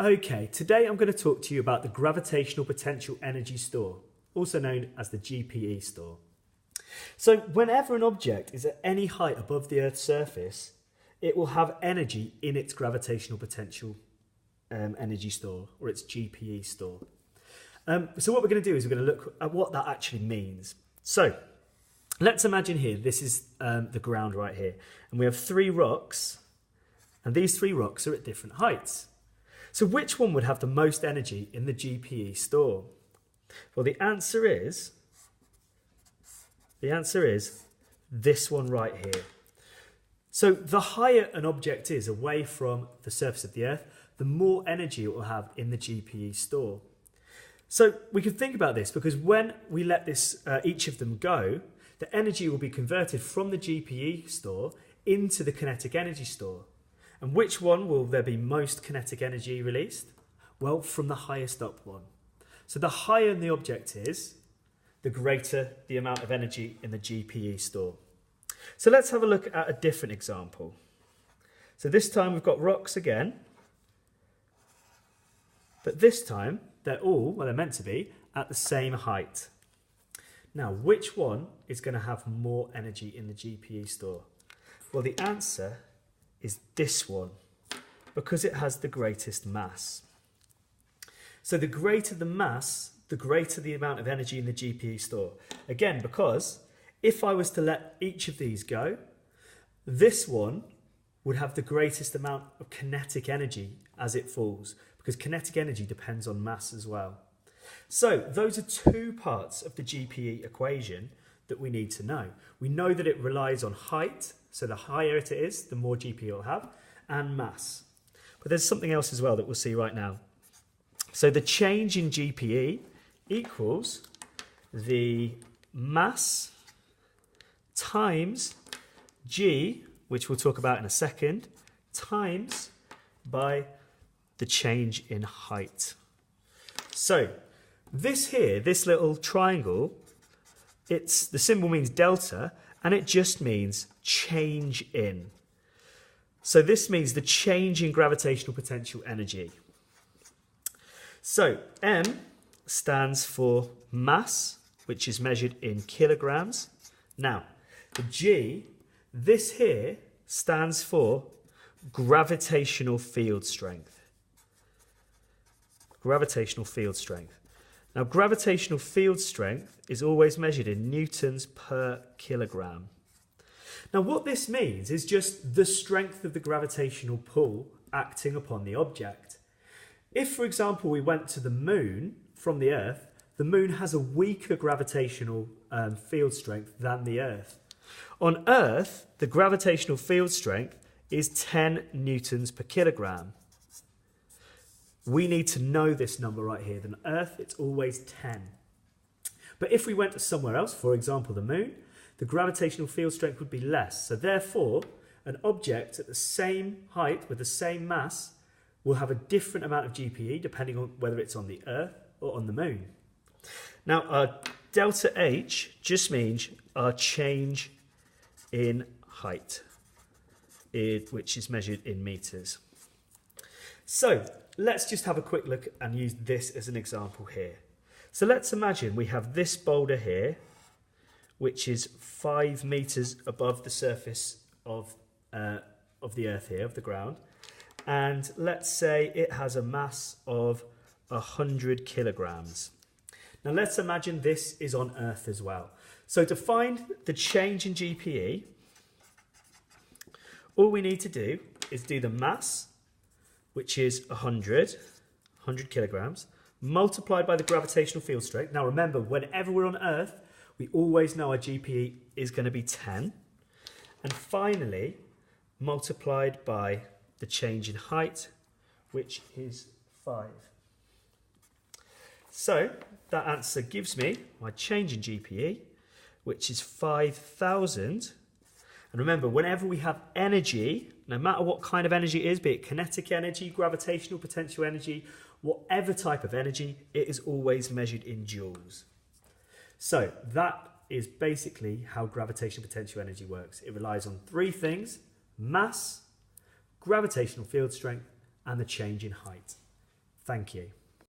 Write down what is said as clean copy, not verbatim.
Okay, today I'm going to talk to you about the Gravitational Potential Energy Store, also known as the GPE store. So whenever an object is at any height above the Earth's surface, it will have energy in its Gravitational Potential Energy Store, or its GPE store. So what we're going to do is we're going to look at what that actually means. So let's imagine here, this is the ground right here, and we have three rocks, and these three rocks are at different heights. So which one would have the most energy in the GPE store? Well, the answer is this one right here. So the higher an object is away from the surface of the Earth, the more energy it will have in the GPE store. So we can think about this because when we let each of them go, the energy will be converted from the GPE store into the kinetic energy store. And which one will there be most kinetic energy released? Well, from the highest up one. So the higher the object is, the greater the amount of energy in the GPE store. So let's have a look at a different example. So this time we've got rocks again, but this time they're meant to be, at the same height. Now, which one is going to have more energy in the GPE store? Well, the answer is this one, because it has the greatest mass. So the greater the mass, the greater the amount of energy in the GPE store. Again, because if I was to let each of these go, this one would have the greatest amount of kinetic energy as it falls, because kinetic energy depends on mass as well. So those are two parts of the GPE equation that we need to know. We know that it relies on height, so the higher it is, the more GPE it will have, and mass. But there's something else as well that we'll see right now. So the change in GPE equals the mass times G, which we'll talk about in a second, times by the change in height. So this here, this little triangle, the symbol means delta, and it just means change in. So this means the change in gravitational potential energy. So M stands for mass, which is measured in kilograms. Now, the G, this here stands for gravitational field strength. Gravitational field strength. Now, gravitational field strength is always measured in newtons per kilogram. Now, what this means is just the strength of the gravitational pull acting upon the object. If, for example, we went to the moon from the Earth, the moon has a weaker gravitational field strength than the Earth. On Earth, the gravitational field strength is 10 newtons per kilogram. We need to know this number right here. On Earth, it's always 10. But if we went to somewhere else, for example, the moon, the gravitational field strength would be less. So therefore, an object at the same height with the same mass will have a different amount of GPE depending on whether it's on the Earth or on the moon. Now, our delta H just means our change in height, which is measured in meters. So let's just have a quick look and use this as an example here. So let's imagine we have this boulder here, which is 5 meters above the surface of the Earth here, of the ground. And let's say it has a mass of 100 kilograms. Now let's imagine this is on Earth as well. So to find the change in GPE, all we need to do is do the mass, which is 100 kilograms, multiplied by the gravitational field strength. Now remember, whenever we're on Earth, we always know our GPE is going to be 10. And finally, multiplied by the change in height, which is 5. So that answer gives me my change in GPE, which is 5,000. And remember, whenever we have energy, no matter what kind of energy it is, be it kinetic energy, gravitational potential energy, whatever type of energy, it is always measured in joules. So that is basically how gravitational potential energy works. It relies on 3 things: mass, gravitational field strength, and the change in height. Thank you.